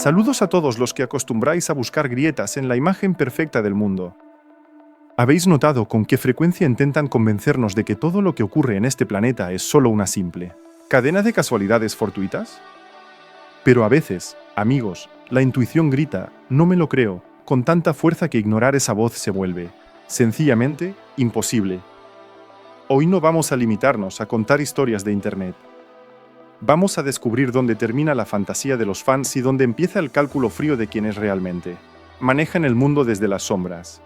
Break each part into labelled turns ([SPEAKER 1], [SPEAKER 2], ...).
[SPEAKER 1] Saludos a todos los que acostumbráis a buscar grietas en la imagen perfecta del mundo. ¿Habéis notado con qué frecuencia intentan convencernos de que todo lo que ocurre en este planeta es solo una simple cadena de casualidades fortuitas? Pero a veces, amigos, la intuición grita, no me lo creo, con tanta fuerza que ignorar esa voz se vuelve, sencillamente, imposible. Hoy no vamos a limitarnos a contar historias de Internet. Vamos a descubrir dónde termina la fantasía de los fans y dónde empieza el cálculo frío de quienes realmente manejan el mundo desde las sombras.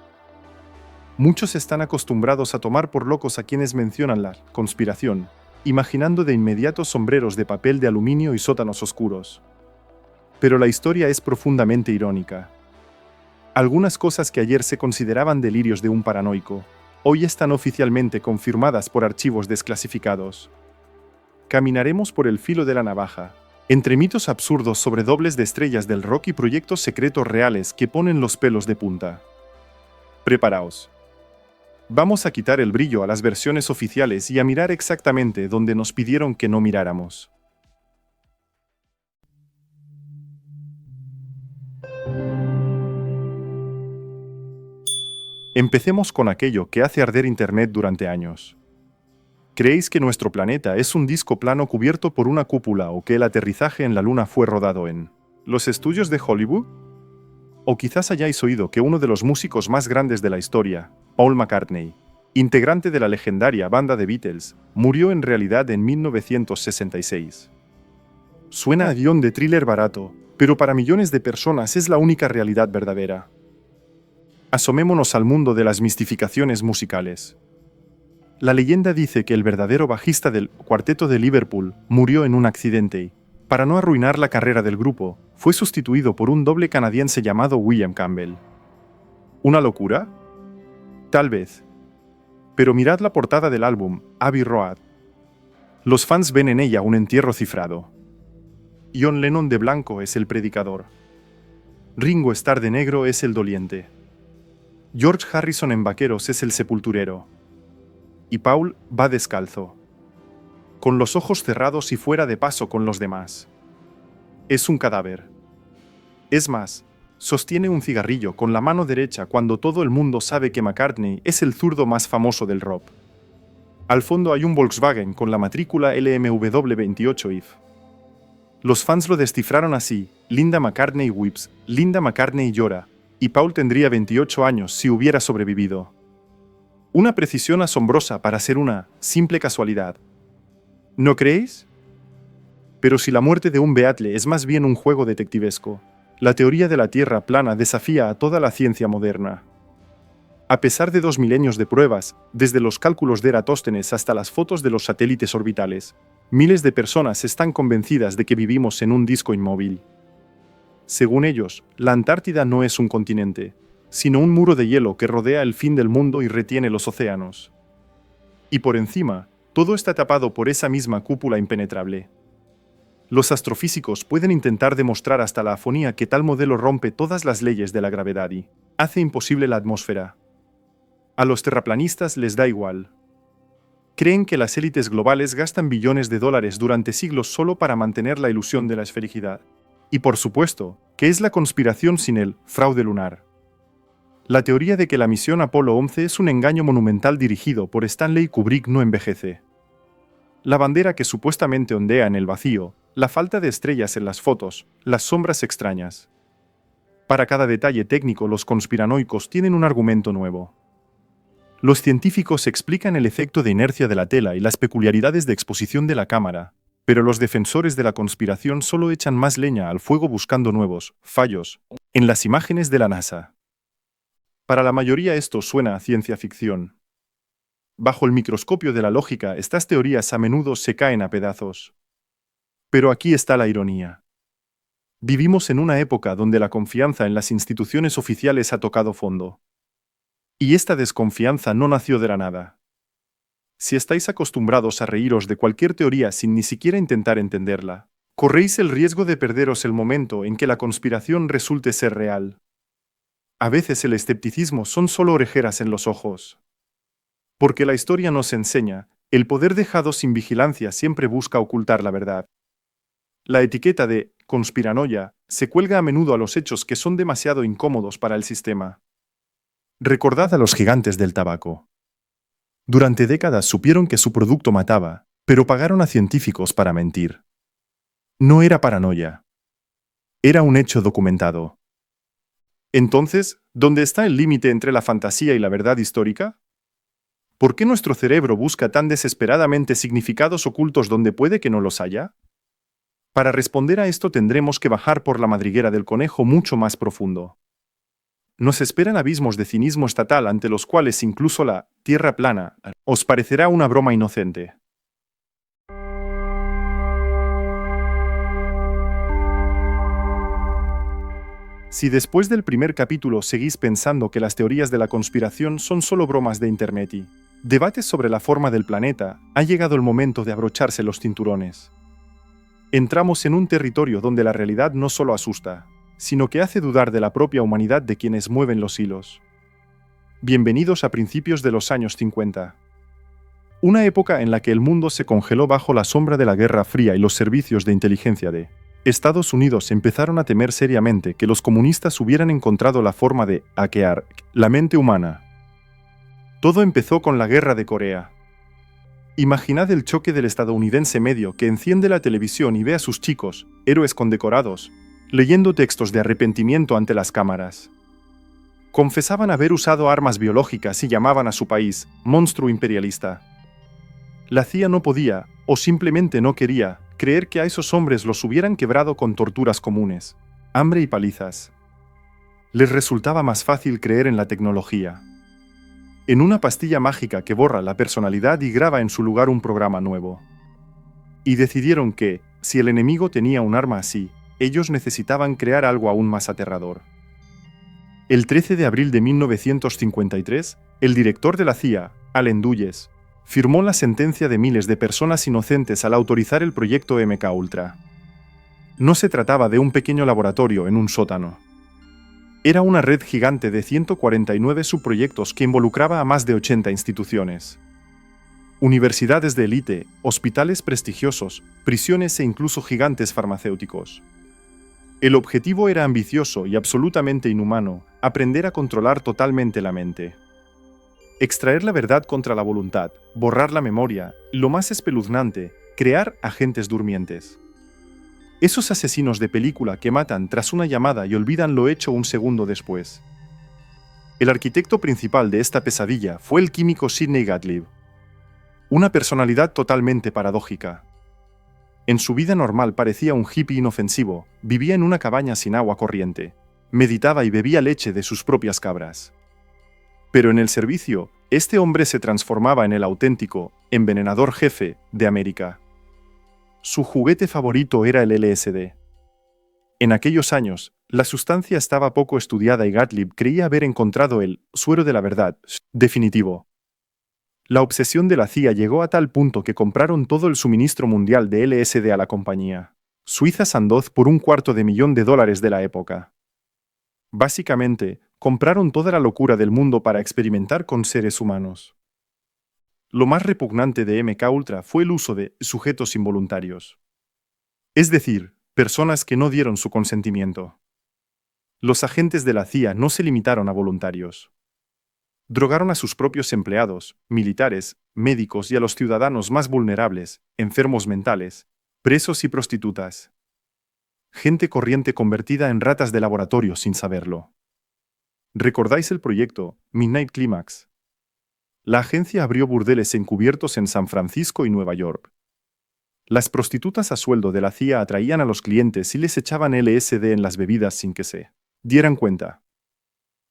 [SPEAKER 1] Muchos están acostumbrados a tomar por locos a quienes mencionan la conspiración, imaginando de inmediato sombreros de papel de aluminio y sótanos oscuros. Pero la historia es profundamente irónica. Algunas cosas que ayer se consideraban delirios de un paranoico, hoy están oficialmente confirmadas por archivos desclasificados. Caminaremos por el filo de la navaja, entre mitos absurdos sobre dobles de estrellas del rock y proyectos secretos reales que ponen los pelos de punta. Preparaos. Vamos a quitar el brillo a las versiones oficiales y a mirar exactamente donde nos pidieron que no miráramos. Empecemos con aquello que hace arder Internet durante años. ¿Creéis que nuestro planeta es un disco plano cubierto por una cúpula o que el aterrizaje en la Luna fue rodado en los estudios de Hollywood? O quizás hayáis oído que uno de los músicos más grandes de la historia, Paul McCartney, integrante de la legendaria banda de Beatles, murió en realidad en 1966. Suena a guión de thriller barato, pero para millones de personas es la única realidad verdadera. Asomémonos al mundo de las mistificaciones musicales. La leyenda dice que el verdadero bajista del Cuarteto de Liverpool murió en un accidente y, para no arruinar la carrera del grupo, fue sustituido por un doble canadiense llamado William Campbell. ¿Una locura? Tal vez. Pero mirad la portada del álbum, Abbey Road. Los fans ven en ella un entierro cifrado. John Lennon de blanco es el predicador. Ringo Starr de negro es el doliente. George Harrison en vaqueros es el sepulturero. Y Paul va descalzo, con los ojos cerrados y fuera de paso con los demás. Es un cadáver. Es más, sostiene un cigarrillo con la mano derecha cuando todo el mundo sabe que McCartney es el zurdo más famoso del rock. Al fondo hay un Volkswagen con la matrícula LMW 28 IF. Los fans lo descifraron así: Linda McCartney weeps, Linda McCartney llora, y Paul tendría 28 años si hubiera sobrevivido. Una precisión asombrosa para ser una simple casualidad. ¿No creéis? Pero si la muerte de un Beatle es más bien un juego detectivesco, la teoría de la Tierra plana desafía a toda la ciencia moderna. A pesar de 2 milenios de pruebas, desde los cálculos de Eratóstenes hasta las fotos de los satélites orbitales, miles de personas están convencidas de que vivimos en un disco inmóvil. Según ellos, la Antártida no es un continente, sino un muro de hielo que rodea el fin del mundo y retiene los océanos. Y por encima, todo está tapado por esa misma cúpula impenetrable. Los astrofísicos pueden intentar demostrar hasta la afonía que tal modelo rompe todas las leyes de la gravedad y hace imposible la atmósfera. A los terraplanistas les da igual. Creen que las élites globales gastan billones de dólares durante siglos solo para mantener la ilusión de la esfericidad. Y por supuesto, que es la conspiración sin el fraude lunar. La teoría de que la misión Apolo 11 es un engaño monumental dirigido por Stanley Kubrick no envejece. La bandera que supuestamente ondea en el vacío, la falta de estrellas en las fotos, las sombras extrañas. Para cada detalle técnico los conspiranoicos tienen un argumento nuevo. Los científicos explican el efecto de inercia de la tela y las peculiaridades de exposición de la cámara, pero los defensores de la conspiración solo echan más leña al fuego buscando nuevos fallos en las imágenes de la NASA. Para la mayoría esto suena a ciencia ficción. Bajo el microscopio de la lógica, estas teorías a menudo se caen a pedazos. Pero aquí está la ironía. Vivimos en una época donde la confianza en las instituciones oficiales ha tocado fondo. Y esta desconfianza no nació de la nada. Si estáis acostumbrados a reíros de cualquier teoría sin ni siquiera intentar entenderla, corréis el riesgo de perderos el momento en que la conspiración resulte ser real. A veces el escepticismo son solo orejeras en los ojos. Porque la historia nos enseña, el poder dejado sin vigilancia siempre busca ocultar la verdad. La etiqueta de conspiranoia Se cuelga a menudo a los hechos que son demasiado incómodos para el sistema. Recordad a los gigantes del tabaco. Durante décadas supieron que su producto mataba, pero pagaron a científicos para mentir. No era paranoia. Era un hecho documentado. Entonces, ¿dónde está el límite entre la fantasía y la verdad histórica? ¿Por qué nuestro cerebro busca tan desesperadamente significados ocultos donde puede que no los haya? Para responder a esto tendremos que bajar por la madriguera del conejo mucho más profundo. Nos esperan abismos de cinismo estatal ante los cuales incluso la tierra plana os parecerá una broma inocente. Si después del primer capítulo seguís pensando que las teorías de la conspiración son solo bromas de Internet y debates sobre la forma del planeta, ha llegado el momento de abrocharse los cinturones. Entramos en un territorio donde la realidad no solo asusta, sino que hace dudar de la propia humanidad de quienes mueven los hilos. Bienvenidos a principios de los años 50. Una época en la que el mundo se congeló bajo la sombra de la Guerra Fría y los servicios de inteligencia de Estados Unidos empezaron a temer seriamente que los comunistas hubieran encontrado la forma de hackear la mente humana. Todo empezó con la Guerra de Corea. Imaginad el choque del estadounidense medio que enciende la televisión y ve a sus chicos, héroes condecorados, leyendo textos de arrepentimiento ante las cámaras. Confesaban haber usado armas biológicas y llamaban a su país monstruo imperialista. La CIA no podía, o simplemente no quería, creer que a esos hombres los hubieran quebrado con torturas comunes, hambre y palizas. Les resultaba más fácil creer en la tecnología. En una pastilla mágica que borra la personalidad y graba en su lugar un programa nuevo. Y decidieron que, si el enemigo tenía un arma así, ellos necesitaban crear algo aún más aterrador. El 13 de abril de 1953, el director de la CIA, Allen Dulles, firmó la sentencia de miles de personas inocentes al autorizar el proyecto MK-Ultra. No se trataba de un pequeño laboratorio en un sótano. Era una red gigante de 149 subproyectos que involucraba a más de 80 instituciones. Universidades de élite, hospitales prestigiosos, prisiones e incluso gigantes farmacéuticos. El objetivo era ambicioso y absolutamente inhumano: aprender a controlar totalmente la mente. Extraer la verdad contra la voluntad, borrar la memoria, y lo más espeluznante, crear agentes durmientes. Esos asesinos de película que matan tras una llamada y olvidan lo hecho un segundo después. El arquitecto principal de esta pesadilla fue el químico Sidney Gottlieb. Una personalidad totalmente paradójica. En su vida normal parecía un hippie inofensivo, vivía en una cabaña sin agua corriente, meditaba y bebía leche de sus propias cabras. Pero en el servicio, este hombre se transformaba en el auténtico, envenenador jefe de América. Su juguete favorito era el LSD. En aquellos años, la sustancia estaba poco estudiada y Gottlieb creía haber encontrado el suero de la verdad definitivo. La obsesión de la CIA llegó a tal punto que compraron todo el suministro mundial de LSD a la compañía Suiza Sandoz por $250,000 de la época. Básicamente, compraron toda la locura del mundo para experimentar con seres humanos. Lo más repugnante de MK-Ultra fue el uso de sujetos involuntarios. Es decir, personas que no dieron su consentimiento. Los agentes de la CIA no se limitaron a voluntarios. Drogaron a sus propios empleados, militares, médicos y a los ciudadanos más vulnerables, enfermos mentales, presos y prostitutas. Gente corriente convertida en ratas de laboratorio sin saberlo. ¿Recordáis el proyecto Midnight Climax? La agencia abrió burdeles encubiertos en San Francisco y Nueva York. Las prostitutas a sueldo de la CIA atraían a los clientes y les echaban LSD en las bebidas sin que se dieran cuenta.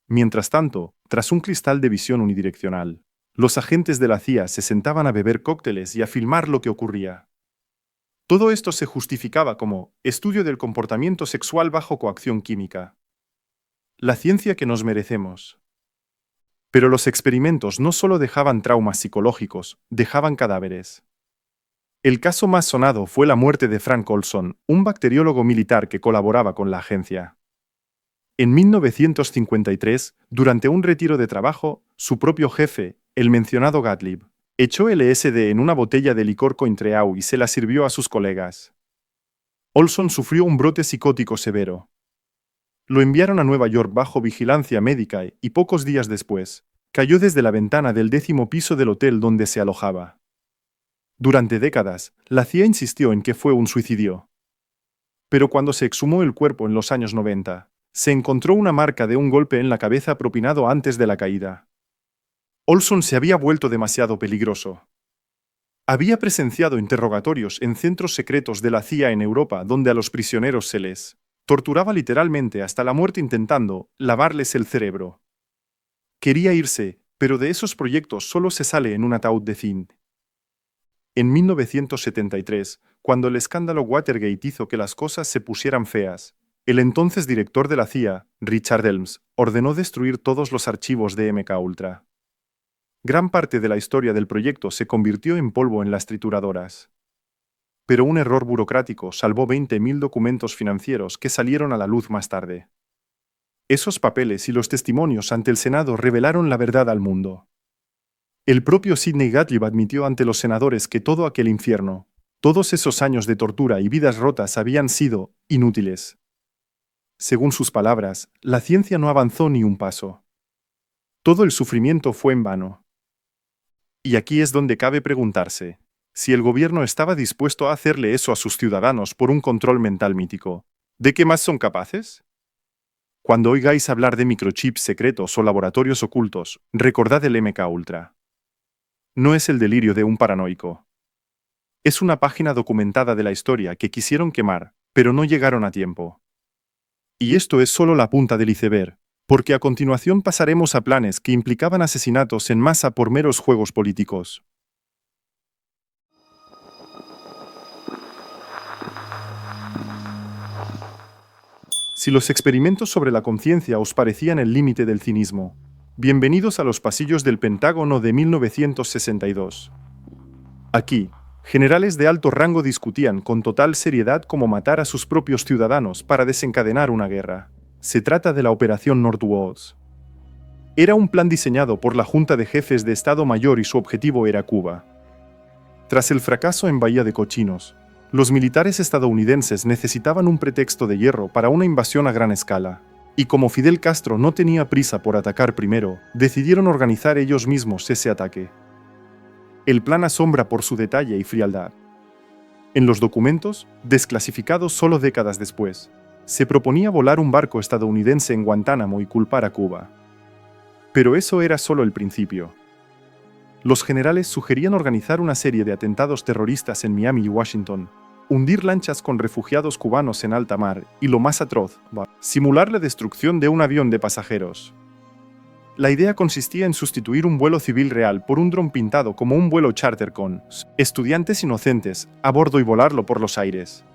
[SPEAKER 1] Mientras tanto, tras un cristal de visión unidireccional, los agentes de la CIA se sentaban a beber cócteles y a filmar lo que ocurría. Todo esto se justificaba como estudio del comportamiento sexual bajo coacción química. La ciencia que nos merecemos. Pero los experimentos no solo dejaban traumas psicológicos, dejaban cadáveres. El caso más sonado fue la muerte de Frank Olson, un bacteriólogo militar que colaboraba con la agencia. En 1953, durante un retiro de trabajo, su propio jefe, el mencionado Gottlieb, echó LSD en una botella de licor Cointreau y se la sirvió a sus colegas. Olson sufrió un brote psicótico severo. Lo enviaron a Nueva York bajo vigilancia médica y pocos días después, cayó desde la ventana del 10º piso del hotel donde se alojaba. Durante décadas, la CIA insistió en que fue un suicidio. Pero cuando se exhumó el cuerpo en los años 90, se encontró una marca de un golpe en la cabeza propinado antes de la caída. Olson se había vuelto demasiado peligroso. Había presenciado interrogatorios en centros secretos de la CIA en Europa donde a los prisioneros se les torturaba literalmente hasta la muerte intentando lavarles el cerebro. Quería irse, pero de esos proyectos solo se sale en un ataúd de zinc. En 1973, cuando el escándalo Watergate hizo que las cosas se pusieran feas, el entonces director de la CIA, Richard Helms, ordenó destruir todos los archivos de MKUltra. Gran parte de la historia del proyecto se convirtió en polvo en las trituradoras. Pero un error burocrático salvó 20.000 documentos financieros que salieron a la luz más tarde. Esos papeles y los testimonios ante el Senado revelaron la verdad al mundo. El propio Sidney Gottlieb admitió ante los senadores que todo aquel infierno, todos esos años de tortura y vidas rotas habían sido inútiles. Según sus palabras, la ciencia no avanzó ni un paso. Todo el sufrimiento fue en vano. Y aquí es donde cabe preguntarse, si el gobierno estaba dispuesto a hacerle eso a sus ciudadanos por un control mental mítico, ¿de qué más son capaces? Cuando oigáis hablar de microchips secretos o laboratorios ocultos, recordad el MKUltra. No es el delirio de un paranoico. Es una página documentada de la historia que quisieron quemar, pero no llegaron a tiempo. Y esto es solo la punta del iceberg, porque a continuación pasaremos a planes que implicaban asesinatos en masa por meros juegos políticos. Si los experimentos sobre la conciencia os parecían el límite del cinismo, bienvenidos a los pasillos del Pentágono de 1962. Aquí, generales de alto rango discutían con total seriedad cómo matar a sus propios ciudadanos para desencadenar una guerra. Se trata de la Operación Northwoods. Era un plan diseñado por la Junta de Jefes de Estado Mayor y su objetivo era Cuba. Tras el fracaso en Bahía de Cochinos, los militares estadounidenses necesitaban un pretexto de hierro para una invasión a gran escala, y como Fidel Castro no tenía prisa por atacar primero, decidieron organizar ellos mismos ese ataque. El plan asombra por su detalle y frialdad. En los documentos, desclasificados solo décadas después, se proponía volar un barco estadounidense en Guantánamo y culpar a Cuba. Pero eso era solo el principio. Los generales sugerían organizar una serie de atentados terroristas en Miami y Washington, hundir lanchas con refugiados cubanos en alta mar y, lo más atroz, simular la destrucción de un avión de pasajeros. La idea consistía en sustituir un vuelo civil real por un dron pintado como un vuelo charter con estudiantes inocentes a bordo y volarlo por los aires.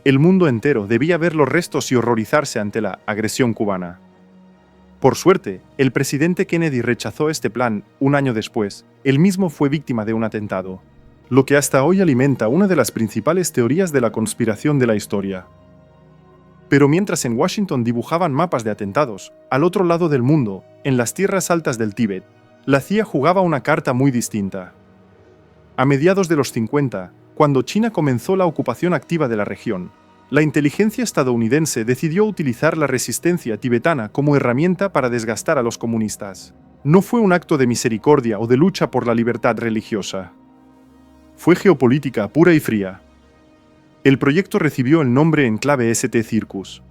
[SPEAKER 1] El mundo entero debía ver los restos y horrorizarse ante la agresión cubana. Por suerte, el presidente Kennedy rechazó este plan un año después. Él mismo fue víctima de un atentado, lo que hasta hoy alimenta una de las principales teorías de la conspiración de la historia. Pero mientras en Washington dibujaban mapas de atentados, al otro lado del mundo, en las tierras altas del Tíbet, la CIA jugaba una carta muy distinta. A mediados de los 50, cuando China comenzó la ocupación activa de la región, la inteligencia estadounidense decidió utilizar la resistencia tibetana como herramienta para desgastar a los comunistas. No fue un acto de misericordia o de lucha por la libertad religiosa. Fue geopolítica pura y fría. El proyecto recibió el nombre en clave St. Circus.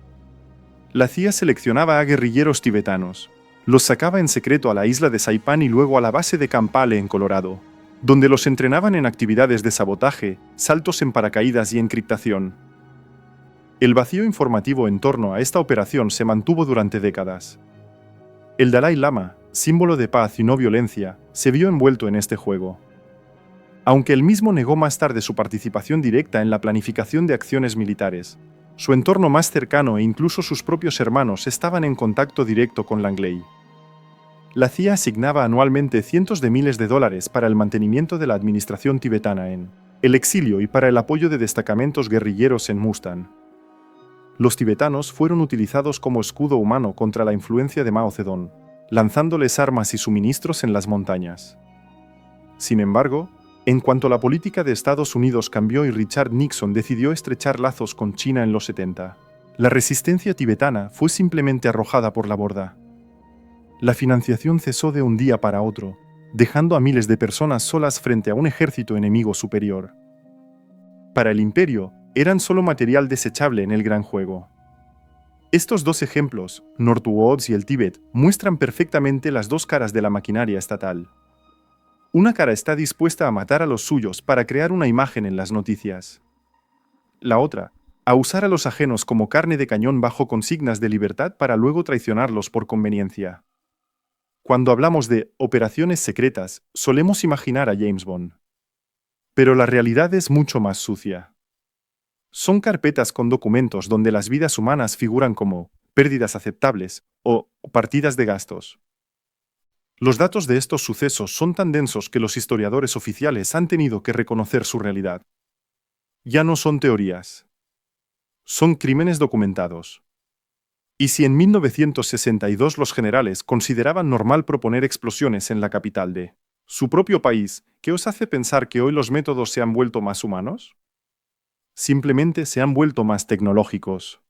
[SPEAKER 1] La CIA seleccionaba a guerrilleros tibetanos, los sacaba en secreto a la isla de Saipán y luego a la base de Kampale en Colorado, donde los entrenaban en actividades de sabotaje, saltos en paracaídas y encriptación. El vacío informativo en torno a esta operación se mantuvo durante décadas. El Dalai Lama, símbolo de paz y no violencia, se vio envuelto en este juego. Aunque él mismo negó más tarde su participación directa en la planificación de acciones militares, su entorno más cercano e incluso sus propios hermanos estaban en contacto directo con Langley. La CIA asignaba anualmente cientos de miles de dólares para el mantenimiento de la administración tibetana en el exilio y para el apoyo de destacamentos guerrilleros en Mustang. Los tibetanos fueron utilizados como escudo humano contra la influencia de Mao Zedong, lanzándoles armas y suministros en las montañas. Sin embargo, En cuanto la política de Estados Unidos cambió y Richard Nixon decidió estrechar lazos con China en los 70, la resistencia tibetana fue simplemente arrojada por la borda. La financiación cesó de un día para otro, dejando a miles de personas solas frente a un ejército enemigo superior. Para el imperio, eran solo material desechable en el gran juego. Estos dos ejemplos, Northwoods y el Tíbet, muestran perfectamente las dos caras de la maquinaria estatal. Una cara está dispuesta a matar a los suyos para crear una imagen en las noticias. La otra, a usar a los ajenos como carne de cañón bajo consignas de libertad para luego traicionarlos por conveniencia. Cuando hablamos de operaciones secretas, solemos imaginar a James Bond. Pero la realidad es mucho más sucia. Son carpetas con documentos donde las vidas humanas figuran como pérdidas aceptables o partidas de gastos. Los datos de estos sucesos son tan densos que los historiadores oficiales han tenido que reconocer su realidad. Ya no son teorías. Son crímenes documentados. Y si en 1962 los generales consideraban normal proponer explosiones en la capital de su propio país, ¿qué os hace pensar que hoy los métodos se han vuelto más humanos? Simplemente se han vuelto más tecnológicos.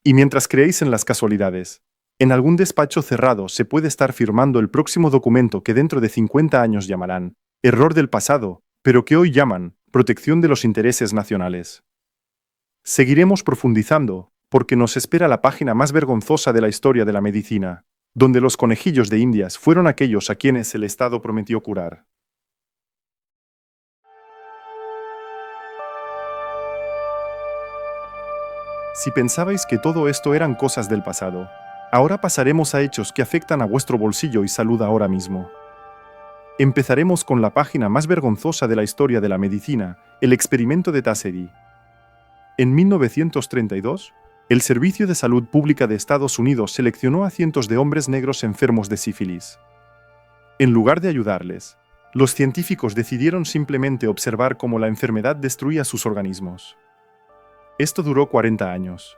[SPEAKER 1] Y mientras creéis en las casualidades, en algún despacho cerrado se puede estar firmando el próximo documento que dentro de 50 años llamarán error del pasado, pero que hoy llaman protección de los intereses nacionales. Seguiremos profundizando, porque nos espera la página más vergonzosa de la historia de la medicina, donde los conejillos de Indias fueron aquellos a quienes el Estado prometió curar. Si pensabais que todo esto eran cosas del pasado, ahora pasaremos a hechos que afectan a vuestro bolsillo y salud ahora mismo. Empezaremos con la página más vergonzosa de la historia de la medicina, el experimento de Tassery. En 1932, el Servicio de Salud Pública de Estados Unidos seleccionó a cientos de hombres negros enfermos de sífilis. En lugar de ayudarles, los científicos decidieron simplemente observar cómo la enfermedad destruía sus organismos. Esto duró 40 años.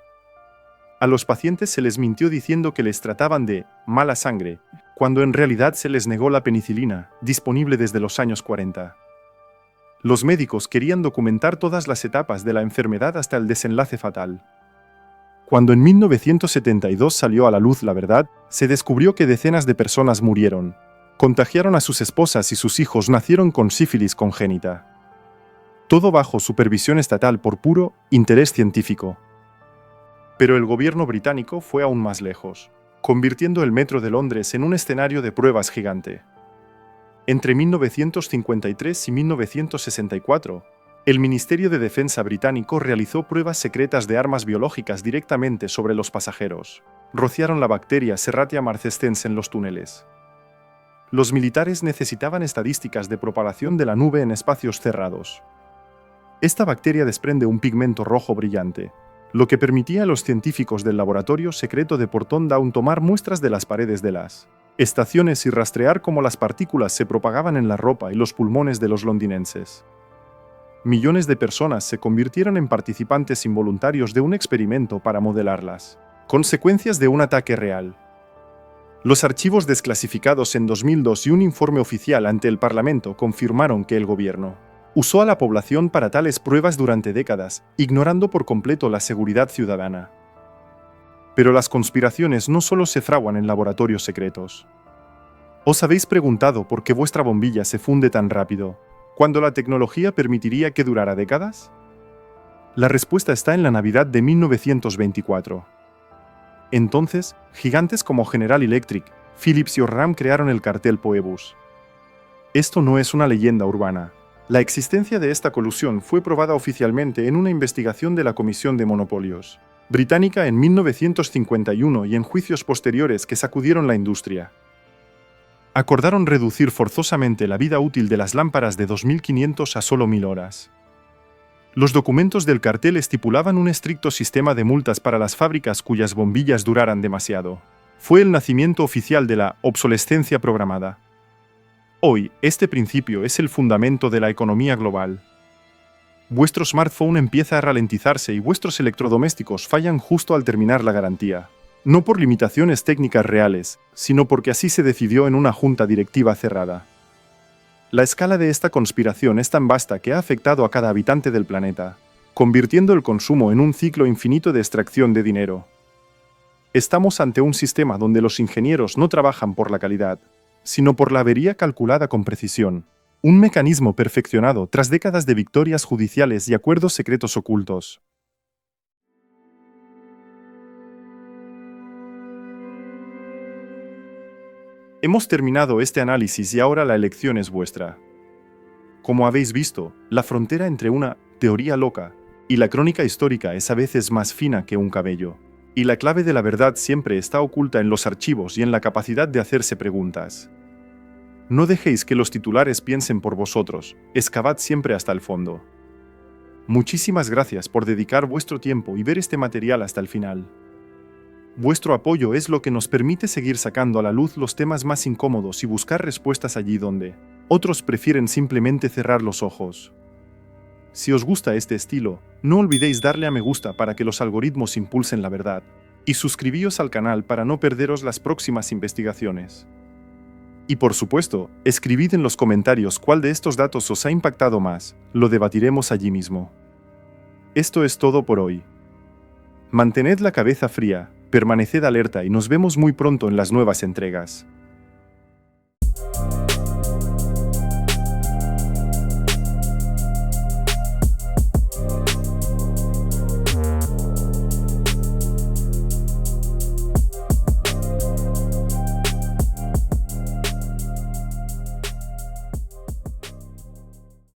[SPEAKER 1] A los pacientes se les mintió diciendo que les trataban de mala sangre, cuando en realidad se les negó la penicilina, disponible desde los años 40. Los médicos querían documentar todas las etapas de la enfermedad hasta el desenlace fatal. Cuando en 1972 salió a la luz la verdad, se descubrió que decenas de personas murieron, contagiaron a sus esposas y sus hijos nacieron con sífilis congénita. Todo bajo supervisión estatal por puro interés científico. Pero el gobierno británico fue aún más lejos, convirtiendo el metro de Londres en un escenario de pruebas gigante. Entre 1953 y 1964, el Ministerio de Defensa británico realizó pruebas secretas de armas biológicas directamente sobre los pasajeros. Rociaron la bacteria Serratia marcescens en los túneles. Los militares necesitaban estadísticas de propagación de la nube en espacios cerrados. Esta bacteria desprende un pigmento rojo brillante, lo que permitía a los científicos del laboratorio secreto de Porton Down tomar muestras de las paredes de las estaciones y rastrear cómo las partículas se propagaban en la ropa y los pulmones de los londinenses. Millones de personas se convirtieron en participantes involuntarios de un experimento para modelar las consecuencias de un ataque real. Los archivos desclasificados en 2002 y un informe oficial ante el Parlamento confirmaron que el gobierno usó a la población para tales pruebas durante décadas, ignorando por completo la seguridad ciudadana. Pero las conspiraciones no solo se fraguan en laboratorios secretos. ¿Os habéis preguntado por qué vuestra bombilla se funde tan rápido, cuando la tecnología permitiría que durara décadas? La respuesta está en la Navidad de 1924. Entonces, gigantes como General Electric, Philips y Osram crearon el cartel Phoebus. Esto no es una leyenda urbana. La existencia de esta colusión fue probada oficialmente en una investigación de la Comisión de Monopolios británica en 1951 y en juicios posteriores que sacudieron la industria. Acordaron reducir forzosamente la vida útil de las lámparas de 2500 a solo 1000 horas. Los documentos del cartel estipulaban un estricto sistema de multas para las fábricas cuyas bombillas duraran demasiado. Fue el nacimiento oficial de la obsolescencia programada. Hoy, este principio es el fundamento de la economía global. Vuestro smartphone empieza a ralentizarse y vuestros electrodomésticos fallan justo al terminar la garantía. No por limitaciones técnicas reales, sino porque así se decidió en una junta directiva cerrada. La escala de esta conspiración es tan vasta que ha afectado a cada habitante del planeta, convirtiendo el consumo en un ciclo infinito de extracción de dinero. Estamos ante un sistema donde los ingenieros no trabajan por la calidad, sino por la avería calculada con precisión. Un mecanismo perfeccionado tras décadas de victorias judiciales y acuerdos secretos ocultos. Hemos terminado este análisis y ahora la elección es vuestra. Como habéis visto, la frontera entre una teoría loca y la crónica histórica es a veces más fina que un cabello. Y la clave de la verdad siempre está oculta en los archivos y en la capacidad de hacerse preguntas. No dejéis que los titulares piensen por vosotros, excavad siempre hasta el fondo. Muchísimas gracias por dedicar vuestro tiempo y ver este material hasta el final. Vuestro apoyo es lo que nos permite seguir sacando a la luz los temas más incómodos y buscar respuestas allí donde otros prefieren simplemente cerrar los ojos. Si os gusta este estilo, no olvidéis darle a me gusta para que los algoritmos impulsen la verdad, y suscribíos al canal para no perderos las próximas investigaciones. Y por supuesto, escribid en los comentarios cuál de estos datos os ha impactado más, lo debatiremos allí mismo. Esto es todo por hoy. Mantened la cabeza fría, permaneced alerta y nos vemos muy pronto en las nuevas entregas.